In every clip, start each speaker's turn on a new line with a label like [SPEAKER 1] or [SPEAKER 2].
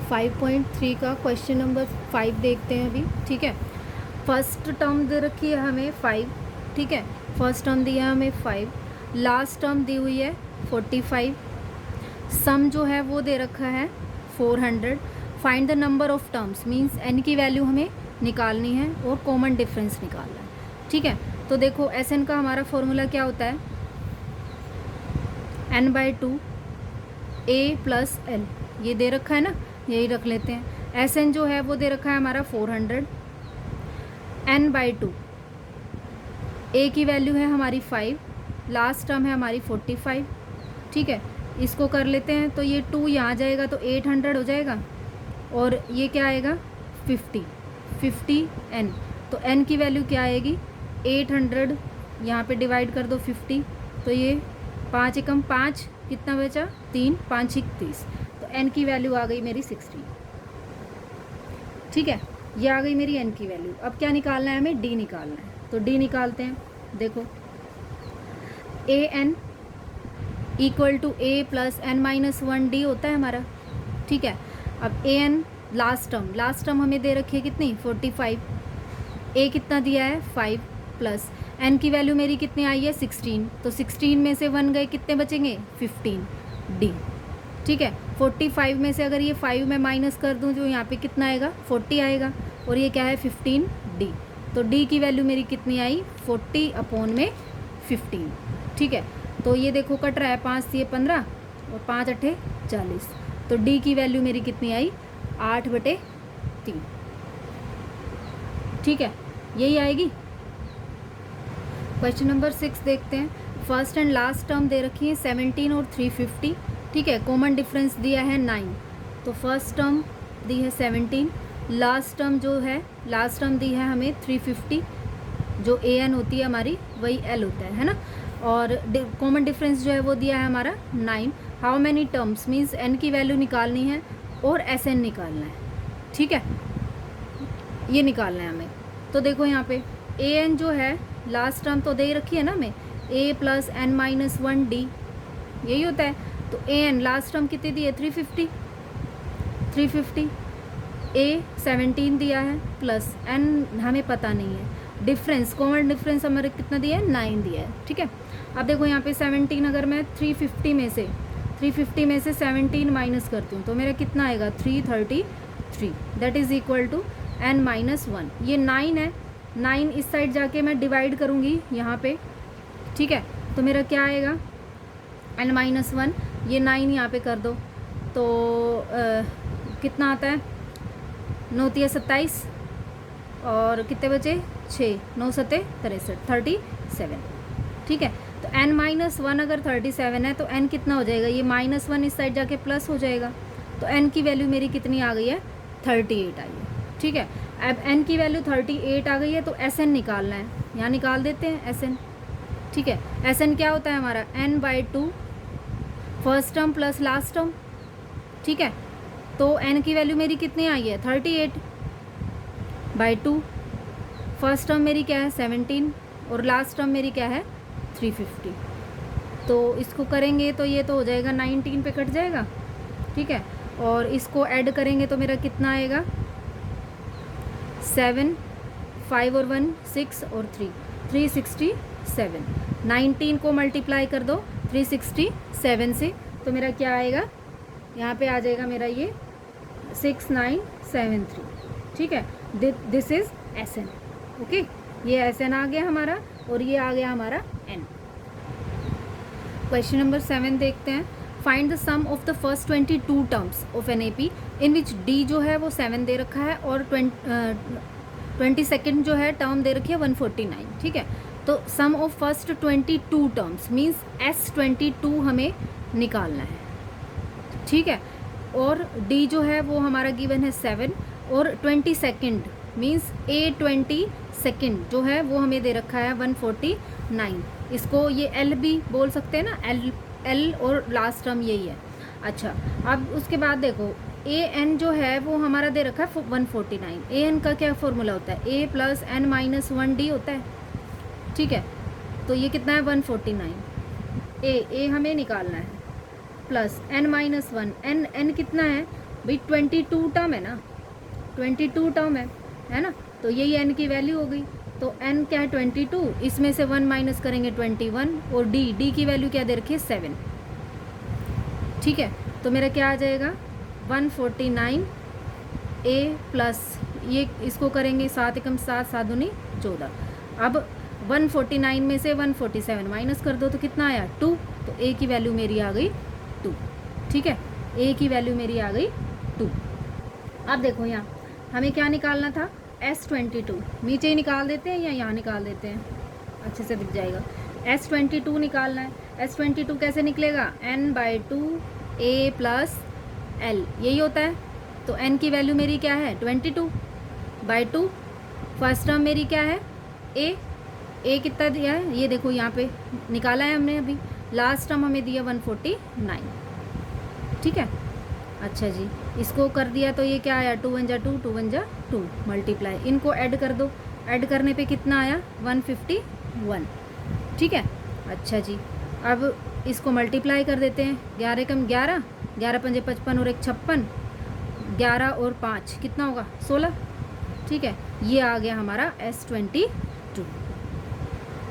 [SPEAKER 1] 5.3 का question number 5 देखते हैं अभी। ठीक है, फर्स्ट टर्म दे रखी है हमें 5। ठीक है, फर्स्ट टर्म दिया है हमें 5, लास्ट टर्म दी हुई है 45, सम जो है वो दे रखा है 400। Find the number of terms means N की वैल्यू हमें निकालनी है और कॉमन डिफरेंस निकालना है। ठीक है, तो देखो एस एन का हमारा फॉर्मूला क्या होता है, n/2 a प्लस एल, ये दे रखा है ना, यही रख लेते हैं। एस एन जो है वो दे रखा है हमारा 400, n/2 a की वैल्यू है हमारी 5, लास्ट टर्म है हमारी 45। ठीक है, इसको कर लेते हैं, तो ये 2 यहाँ जाएगा तो 800 हो जाएगा, और ये क्या आएगा 50 n, तो n की वैल्यू क्या आएगी 800, यहाँ पे डिवाइड कर दो 50, तो ये 5 एकम 5 कितना बचा 3, 5 30, तो n की वैल्यू आ गई मेरी 16। ठीक है, ये आ गई मेरी n की वैल्यू। अब क्या निकालना है हमें, d निकालना है, तो d निकालते हैं। देखो a n equal to a plus n-1 d होता है हमारा। ठीक है, अब a n लास्ट टर्म हमें दे रखी है कितनी 45, a कितना दिया है 5, प्लस n की वैल्यू मेरी कितनी आई है 16, तो 16 में से 1 गए कितने बचेंगे 15 d। ठीक है, 45 में से अगर ये 5 में माइनस कर दूं जो यहाँ पे कितना आएगा 40 आएगा, और ये क्या है 15 d, तो d की वैल्यू मेरी कितनी आई 40/15। ठीक है, तो ये देखो कट रहा है, 5 से 15 और 5 8 40, तो d की वैल्यू मेरी कितनी आई 8/3। ठीक है, यही आएगी। क्वेश्चन नंबर 6 देखते हैं। फर्स्ट एंड लास्ट टर्म दे रखी है 17 और 350। ठीक है, कॉमन डिफरेंस दिया है 9, तो फर्स्ट टर्म दी है 17, लास्ट टर्म जो है लास्ट टर्म दी है हमें 350, जो ए एन होती है हमारी वही एल होता है ना, और कॉमन डिफरेंस जो है वो दिया है हमारा 9। How many terms means N की वैल्यू निकालनी है और एस एन निकालना है। ठीक है, ये निकालना है हमें। तो देखो यहाँ पे ए एन जो है लास्ट टर्म तो दे रखी है ना हमें, a प्लस n-1 d, यही होता है। तो ए एन लास्ट टर्म कितनी दी है 350, a 17 दिया है, प्लस n हमें पता नहीं है, डिफरेंस कॉमन डिफरेंस हमारे कितना दिया है 9 दिया है। ठीक है, अब देखो यहाँ पे 17 अगर मैं 350 में से 17 माइनस करती हूँ तो मेरा कितना आएगा 333, that is equal to n-1। ये 9 है, 9 इस साइड जाके मैं डिवाइड करूँगी यहाँ पे। ठीक है, तो मेरा क्या आएगा n-1, ये 9 यहाँ पे कर दो तो कितना आता है 9 तिया 27, और कितने बचे 6, 9 सत्ते 63, 37। ठीक है, तो n-1 अगर 37 है तो n कितना हो जाएगा, ये -1 इस साइड जाके प्लस हो जाएगा, तो n की वैल्यू मेरी कितनी आ गई है 38 आई है। ठीक है, अब n की वैल्यू 38 आ गई है, तो एस एन निकालना है, यहाँ निकाल देते हैं एस एन। ठीक है, एस एन क्या होता है हमारा n/2 first term plus last term. ठीक है, तो n की वैल्यू मेरी कितनी आई है 38/2, फर्स्ट टर्म मेरी क्या है 17 और लास्ट टर्म मेरी क्या है 350, तो इसको करेंगे तो ये तो हो जाएगा 19 पे कट जाएगा। ठीक है, और इसको ऐड करेंगे तो मेरा कितना आएगा 7, 5 और 1 6 और 3 367, 19 को मल्टीप्लाई कर दो 367 से, तो मेरा क्या आएगा यहाँ पे आ जाएगा मेरा ये 6973। ठीक है, this is S N. Okay, ये एस एन आ गया हमारा और ये आ गया हमारा एन। क्वेश्चन नंबर 7 देखते हैं। Find the sum of the first 22 terms of an A P in which D जो है वो 7 दे रखा है और 22nd जो है टर्म दे रखी है 149। ठीक है, तो sum of first 22 terms means S22 हमें निकालना है। ठीक है, और D जो है वो हमारा गिवन है 7, और 22nd मीन्स A22 जो है वो हमें दे रखा है 149। इसको ये L भी बोल सकते हैं ना, L और लास्ट टर्म यही है। अच्छा, अब उसके बाद देखो ए एन जो है वो हमारा दे रखा है 149। ए एन का क्या फॉर्मूला होता है, a प्लस n-1 d होता है। ठीक है, तो ये कितना है 149, ए हमें निकालना है, प्लस n-1, n कितना है भाई 22 टर्म है ना, 22 टर्म है ना, तो यही एन की वैल्यू हो गई। तो एन क्या है 22, इसमें से 1 माइनस करेंगे 21, और डी की वैल्यू क्या दे रखी है 7। ठीक है, तो मेरा क्या आ जाएगा 149 ए प्लस ये इसको करेंगे 7 एकम 7 7 दूनी 14। अब 149 में से 147 माइनस कर दो तो कितना आया 2, तो ए की वैल्यू मेरी आ गई 2। ठीक है, ए की वैल्यू मेरी आ गई 2। अब देखो यहाँ हमें क्या निकालना था S22, नीचे ही निकाल देते हैं या यहाँ निकाल देते हैं, अच्छे से दिख जाएगा। S22 निकालना है। S22 कैसे निकलेगा, n/2 a प्लस l, यही होता है। तो n की वैल्यू मेरी क्या है 22/2। फर्स्ट टर्म मेरी क्या है a कितना दिया है, ये देखो यहाँ पे निकाला है हमने अभी। लास्ट टर्म हमें दिया 149। ठीक है, अच्छा जी, इसको कर दिया तो ये क्या आया 2 1 जा 2 2 1 जा 2 मल्टीप्लाई, इनको ऐड कर दो, ऐड करने पे कितना आया 151। ठीक है, अच्छा जी, अब इसको मल्टीप्लाई कर देते हैं। 11 कम 11, 11 पंजे 55 और 1 56, 11 और 5 कितना होगा 16। ठीक है, ये आ गया हमारा S22।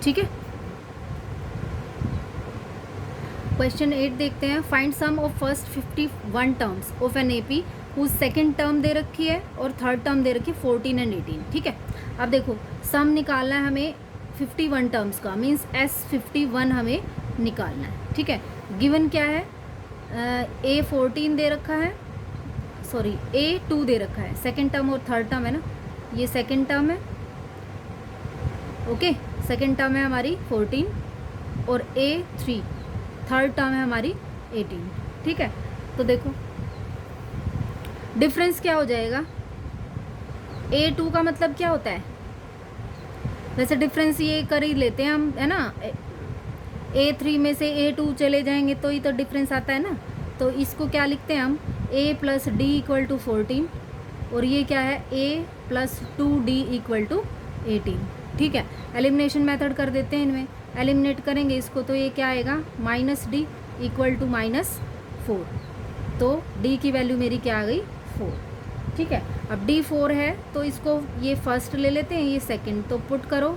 [SPEAKER 1] ठीक है, क्वेश्चन 8 देखते हैं। Find sum of first 51 terms of an AP whose second term दे रखी है और थर्ड टर्म दे रखी है 14 एंड 18। ठीक है, अब देखो सम निकालना है हमें 51 टर्म्स का, मीन्स S51 हमें निकालना है। ठीक है, गिवन क्या है A14 दे रखा है, सॉरी A2 दे रखा है, सेकंड टर्म और थर्ड टर्म है ना, ये सेकंड टर्म है। ओके, सेकंड टर्म है हमारी 14 और A3 थर्ड टर्म है हमारी 18। ठीक है, तो देखो डिफरेंस क्या हो जाएगा, A2 का मतलब क्या होता है, वैसे डिफरेंस ये कर ही लेते हैं हम, है ना। A3 में से A2 चले जाएंगे तो ही तो डिफरेंस आता है ना। तो इसको क्या लिखते हैं हम, A plus D equal to 14, और ये क्या है A plus 2D equal to 18। ठीक है, एलिमिनेशन मेथड कर देते हैं, इनमें एलिमिनेट करेंगे इसको तो ये क्या आएगा -D इक्वल टू -4, तो D की वैल्यू मेरी क्या आ गई 4। ठीक है, अब D 4 है तो इसको ये फर्स्ट ले लेते हैं, ये सेकंड, तो पुट करो,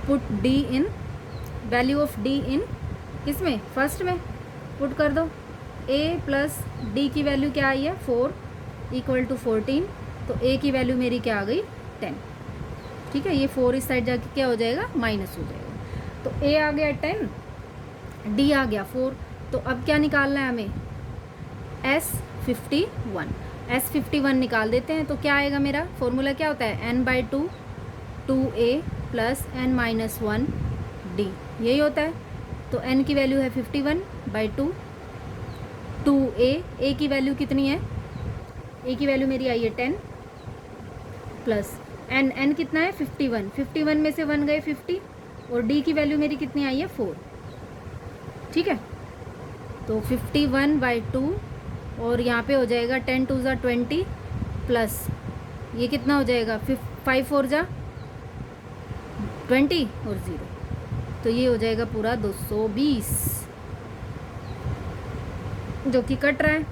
[SPEAKER 1] put D in, value of D इन किसमें फर्स्ट में, पुट कर दो। A प्लस D की वैल्यू क्या आई है 4 इक्वल टू 14, तो A की वैल्यू मेरी क्या आ गई 10। ठीक है, ये 4 इस साइड जाके क्या हो जाएगा माइनस हो जाएगा, तो A आ गया 10, D आ गया 4। तो अब क्या निकालना है हमें S51, S51 निकाल देते हैं। तो क्या आएगा मेरा फॉर्मूला क्या होता है n/2 2A plus n-1 D, यही होता है। तो n की वैल्यू है 51/2 2A, A की वैल्यू कितनी है, A की वैल्यू मेरी आई है 10 प्लस n कितना है 51, 51 में से 1 गए 50, और D की वैल्यू मेरी कितनी आई है 4। ठीक है, तो 51/2 और यहाँ पे हो जाएगा 10 2 ज़ा 20 प्लस ये कितना हो जाएगा 5 4 ज़ा 20 और 0, तो ये हो जाएगा पूरा 220 जो कि कट रहा है।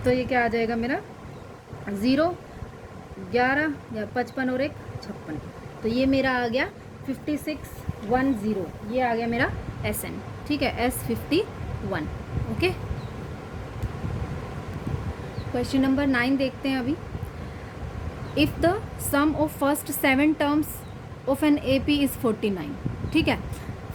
[SPEAKER 1] तो ये क्या आ जाएगा मेरा 0 11 या 55 और 1 56, तो ये मेरा आ गया 5610, ये आ गया मेरा SN। ठीक है, S51। ओके, क्वेश्चन नंबर 9 देखते हैं अभी। If the sum of first 7 terms of an AP is 49। ठीक है,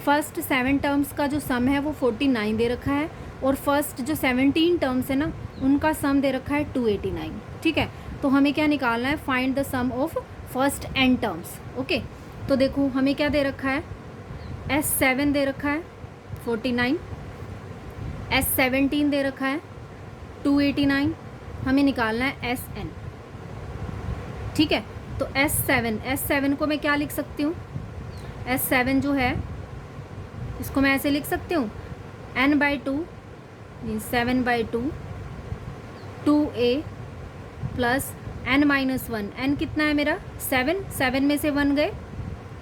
[SPEAKER 1] फर्स्ट 7 टर्म्स का जो सम है वो 49 दे रखा है, और फर्स्ट जो 17 टर्म्स है ना उनका सम दे रखा है 289। ठीक है, तो हमें क्या निकालना है, find the sum of first n terms. Okay, तो देखो हमें क्या दे रखा है S7 दे रखा है 49, S17 दे रखा है 289, हमें निकालना है SN। ठीक है, तो S7 को मैं क्या लिख सकती हूँ, S7 जो है इसको मैं ऐसे लिख सकती हूँ n/2 means 7/2 2A plus n-1, n कितना है मेरा 7, 7 में से 1 गए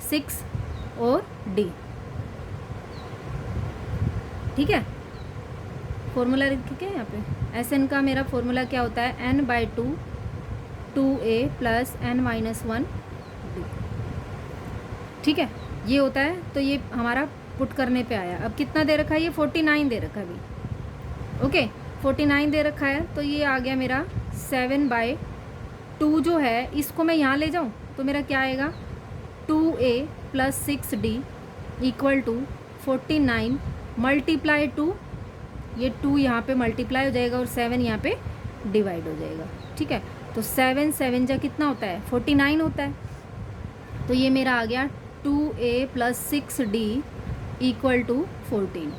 [SPEAKER 1] 6 और D। ठीक है, फॉर्मूला लिख के यहाँ पे एस एन का मेरा फॉर्मूला क्या होता है, N by two 2a plus n minus 1 d, ठीक है, ये होता है। तो ये हमारा पुट करने पे आया। अब कितना दे रखा है, ये 49 दे रखा है अभी, ओके 49 दे रखा है। तो ये आ गया मेरा 7/2 जो है, इसको मैं यहाँ ले जाऊँ तो मेरा क्या आएगा, 2a plus 6d equal to 49 multiply 2, ये 2 यहाँ पे मल्टीप्लाई हो जाएगा और 7 यहाँ पे डिवाइड हो जाएगा, ठीक है। तो 7 7 जा कितना होता है, 49 होता है। तो ये मेरा आ गया 2a plus 6d equal to 14।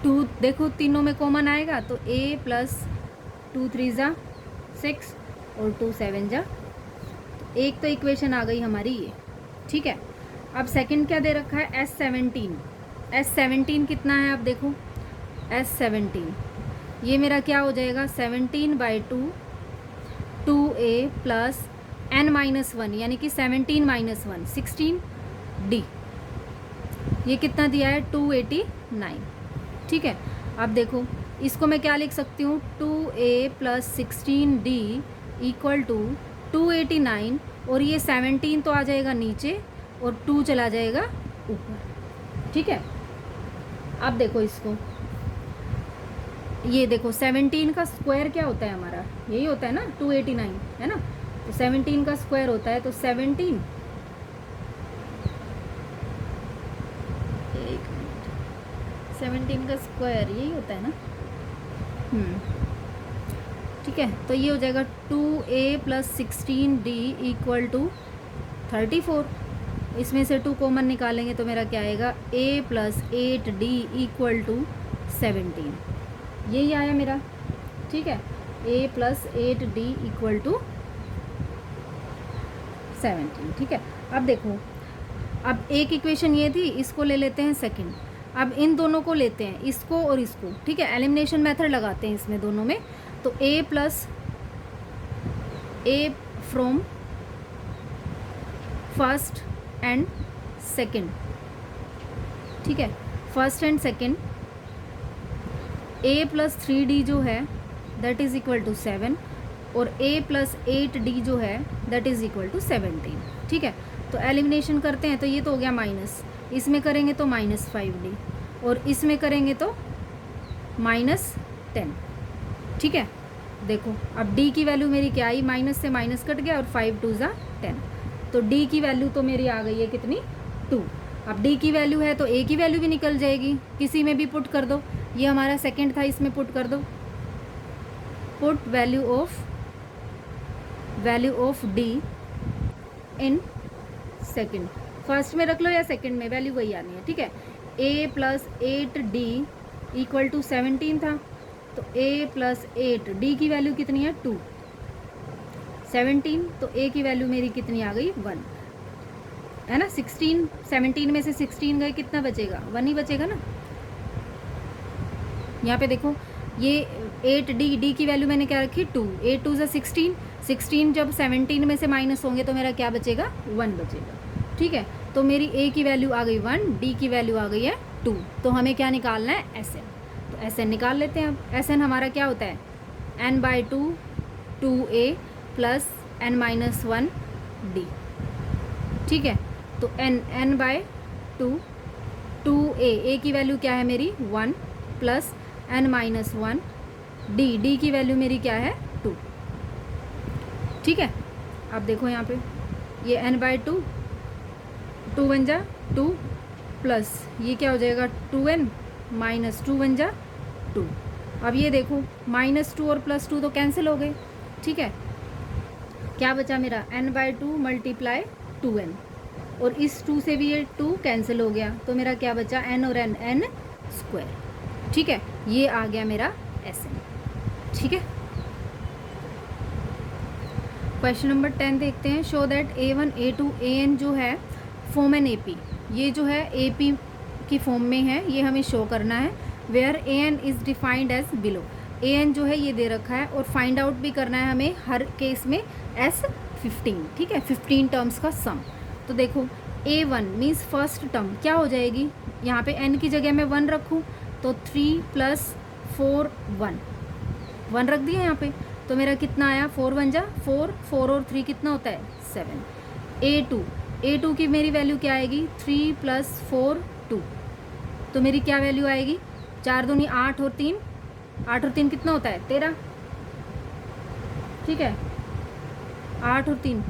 [SPEAKER 1] 2 देखो तीनों में कॉमन आएगा तो a प्लस 2 3 जा 6 और 2 7 जा, तो एक तो इक्वेशन आ गई हमारी ये, ठीक है। अब सेकंड क्या दे रखा है, S17 कितना है, अब देखो S17 ये मेरा क्या हो जाएगा, 17/2 2a प्लस n माइनस 1 यानी कि 17 माइनस 1 16d, ये कितना दिया है 289, ठीक है। अब देखो इसको मैं क्या लिख सकती हूँ, 2a plus 16d equal to 289, और ये 17 तो आ जाएगा नीचे और 2 चला जाएगा ऊपर, ठीक है। अब देखो इसको, ये देखो 17 का स्क्वायर क्या होता है हमारा, यही होता है ना 289 है ना, तो 17 का स्क्वायर होता है, तो 17 का स्क्वायर यही होता है ना, ठीक है। तो ये हो जाएगा 2a plus 16d equal to 34, इसमें से 2 कॉमन निकालेंगे तो मेरा क्या आएगा, a plus 8d equal to 17, यही आया मेरा, ठीक है। a plus 8d equal to 17, ठीक है। अब देखो, अब एक इक्वेशन ये थी, इसको ले लेते हैं सेकंड। अब इन दोनों को लेते हैं, इसको और इसको, ठीक है, एलिमिनेशन मेथड लगाते हैं इसमें दोनों में। तो a plus a from first and second, ठीक है, first and second, a plus 3d जो है दैट इज़ इक्वल टू 7 और a प्लस 8d जो है दैट इज़ इक्वल टू 17, ठीक है। तो एलिमिनेशन करते हैं तो ये तो हो गया माइनस, इसमें करेंगे तो माइनस 5d और इसमें करेंगे तो माइनस 10, ठीक है। देखो अब d की वैल्यू मेरी क्या आई, माइनस से माइनस कट गया और 5 2 ज़ा 10, तो d की वैल्यू तो मेरी आ गई है कितनी, 2। अब d की वैल्यू है तो a की वैल्यू भी निकल जाएगी, किसी में भी पुट कर दो, ये हमारा सेकंड था, इसमें पुट कर दो, put value of d in second, first में रख लो या सेकंड में, वैल्यू वही आनी है, ठीक है। a plus 8d equal to 17 था, तो a प्लस 8d की वैल्यू कितनी है 2, 17, तो a की वैल्यू मेरी कितनी आ गई 1, है ना। 17 में से 16 गए, कितना बचेगा, 1 ही बचेगा ना। यहाँ पे देखो ये 8d की वैल्यू मैंने क्या रखी 2, 8 2 ज़ा 16 जब 17 में से माइनस होंगे तो मेरा क्या बचेगा 1 बचेगा, ठीक है। तो मेरी a की वैल्यू आ गई 1, d की वैल्यू आ गई है 2, तो हमें क्या निकालना है Sn, तो Sn निकाल लेते हैं। अब Sn हमारा क्या होता है, n/2 2a plus n minus 1 d, ठीक है। तो n/2 2a की वैल्यू क्या है मेरी 1 प्लस n माइनस 1 d की वैल्यू मेरी क्या है 2, ठीक है। अब देखो यहाँ पे ये n/2 2 1 जा 2 प्लस ये क्या हो जाएगा 2n माइनस 2 1 जा 2। अब ये देखो -2 और +2 तो कैंसिल हो गए, ठीक है। क्या बचा मेरा n/2 मल्टीप्लाई 2n, और इस 2 से भी ये 2 कैंसिल हो गया, तो मेरा क्या बचा n और n स्क्वायर, ठीक है। ये आ गया मेरा Sn, ठीक है। क्वेश्चन नंबर 10 देखते हैं। Show that a1 a2 an जो है फॉर्म एन AP, ये जो है AP की फॉर्म में है, ये हमें शो करना है। Where an is defined as below, an जो है ये दे रखा है और फाइंड आउट भी करना है हमें हर केस में S15, ठीक है, 15 टर्म्स का सम। तो देखो a1 मीन्स फर्स्ट टर्म क्या हो जाएगी, यहाँ पे n की जगह मैं 1 रखूँ तो 3 + 4 1 1 रख दिया यहाँ पे, तो मेरा कितना आया 4 1 जा 4, 4 और 3 कितना होता है 7। A2 की मेरी वैल्यू क्या आएगी 3 + 4 2, तो मेरी क्या वैल्यू आएगी 4 दूनी 8 और 3 कितना होता है 13, ठीक है 8 और 3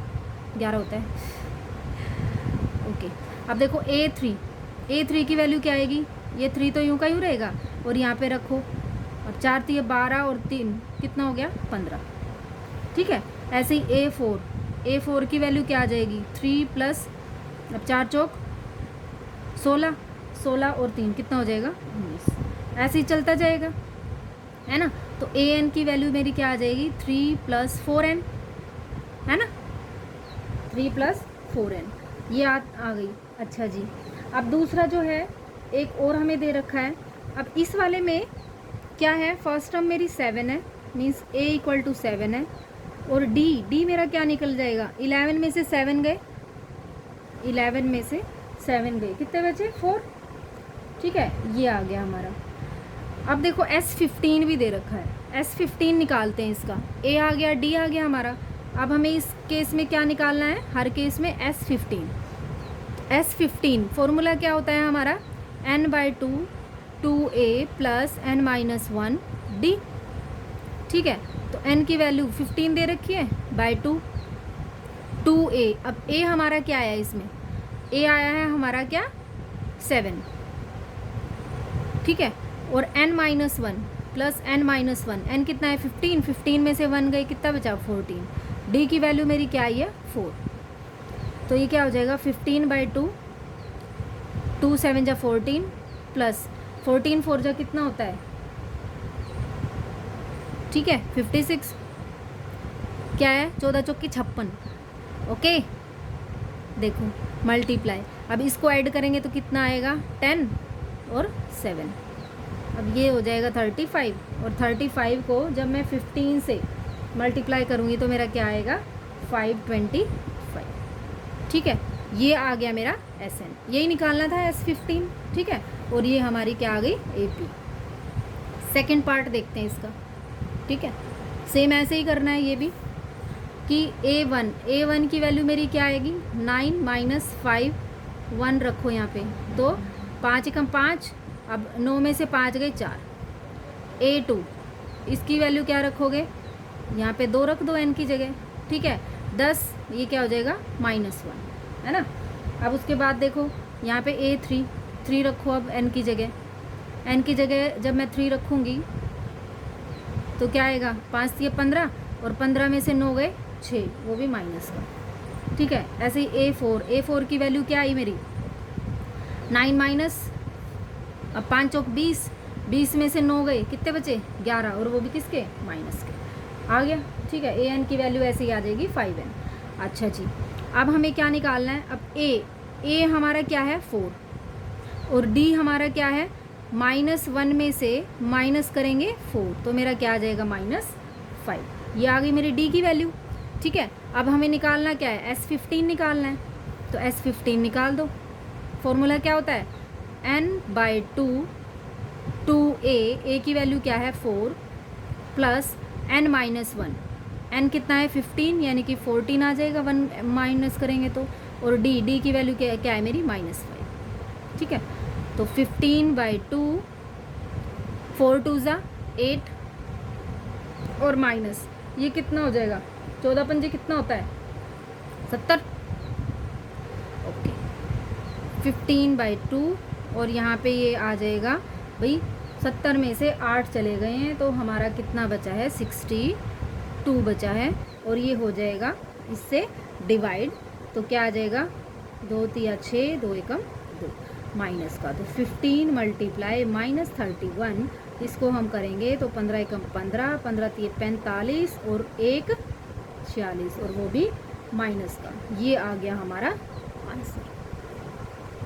[SPEAKER 1] 11 होता है। ओके, अब देखो A3 की वैल्यू क्या आएगी, ये 3 तो यूँ का यूँ रहेगा और यहाँ पे रखो, और 4 3 12 और 3 कितना हो गया 15, ठीक है। ऐसे ही A4 की वैल्यू क्या आ जाएगी 3 प्लस, अब 4 चौक 16 और 3 कितना हो जाएगा 19, ऐसे ही चलता जाएगा, है ना। तो AN की वैल्यू मेरी क्या आ जाएगी 3 + 4N, है ना, 3 + 4N, ये आ गई। अच्छा जी, अब दूसरा जो है एक और हमें दे रखा है। अब इस वाले में क्या है, फर्स्ट टर्म मेरी 7 है, मीन्स A = 7 है, और D मेरा क्या निकल जाएगा 11 में से 7 गए, 11 में से 7 गए, कितने बचे 4, ठीक है, ये आ गया हमारा। अब देखो S15 भी दे रखा है, S15 निकालते हैं इसका, A आ गया D आ गया हमारा। अब हमें इस केस में क्या निकालना है, हर केस में S15 फॉर्मूला क्या होता है हमारा n/2 2A + n - 1 D, ठीक है। तो n की वैल्यू 15 दे रखी है /2 2A, अब A हमारा क्या आया इसमें, A आया है हमारा क्या 7, ठीक है, और n - 1 + n - 1, n कितना है 15 में से 1 गए, कितना बचा 14, D की वैल्यू मेरी क्या आई है 4, तो ये क्या हो जाएगा 15/2 2 7 जा 14 प्लस 14 4 जा कितना होता है, ठीक है 56, क्या है 14 चौकी 56, ओके। देखो मल्टीप्लाई, अब इसको ऐड करेंगे तो कितना आएगा 10 और 7, अब ये हो जाएगा 35, और 35 को जब मैं 15 से मल्टीप्लाई करूँगी तो मेरा क्या आएगा 525, ठीक है। ये आ गया मेरा SN, यही निकालना था S15, ठीक है, और ये हमारी क्या आ गई AP। सेकंड पार्ट देखते हैं इसका, ठीक है, सेम ऐसे ही करना है ये भी, कि A1 की वैल्यू मेरी क्या आएगी 9 - 5 1 रखो यहाँ पे, तो 5 × 5, अब 9 में से 5 गए 4। A2 इसकी वैल्यू क्या रखोगे, यहाँ पे 2 रख दो n की जगह, ठीक है 10, ये क्या हो जाएगा -1, है ना। अब उसके बाद देखो यहाँ पे A3 रखो, अब n की जगह जब मैं 3 रखूँगी तो क्या आएगा 5 × 15, और 15 में से 9 गए 6, वो भी माइनस का, ठीक है। ऐसे ही A4 की वैल्यू क्या आई मेरी 9 अब 5 चौक 20 में से 9 गए, कितने बचे 11, और वो भी किसके माइनस के, आ गया, ठीक है। AN की वैल्यू ऐसे ही आ जाएगी 5N। अच्छा जी, अब हमें क्या निकालना है, अब A हमारा क्या है 4, और D हमारा क्या है -1 में से माइनस करेंगे 4, तो मेरा क्या आ जाएगा -5, ये आ गई मेरी D की वैल्यू, ठीक है। अब हमें निकालना क्या है S15 निकालना है, तो S15 निकाल दो, फॉर्मूला क्या होता है n/2 2A की वैल्यू क्या है 4 + n - 1, n कितना है 15, यानी कि 14 आ जाएगा 1 माइनस करेंगे तो, और D की वैल्यू क्या है मेरी -5, ठीक है। तो 15/2 4 2 = 8, और माइनस ये कितना हो जाएगा 14 पंजे कितना होता है 70, ओके 15/2, और यहाँ पे ये आ जाएगा भाई 70 में से 8 चले गए हैं, तो हमारा कितना बचा है 62 बचा है, और ये हो जाएगा इससे डिवाइड, तो क्या आ जाएगा 2 × 6 2 × 2 माइनस का, तो 15 × -31, इसको हम करेंगे तो 15 × 15 15 × 45 और 1 46, और वो भी माइनस का, ये आ गया हमारा आंसर।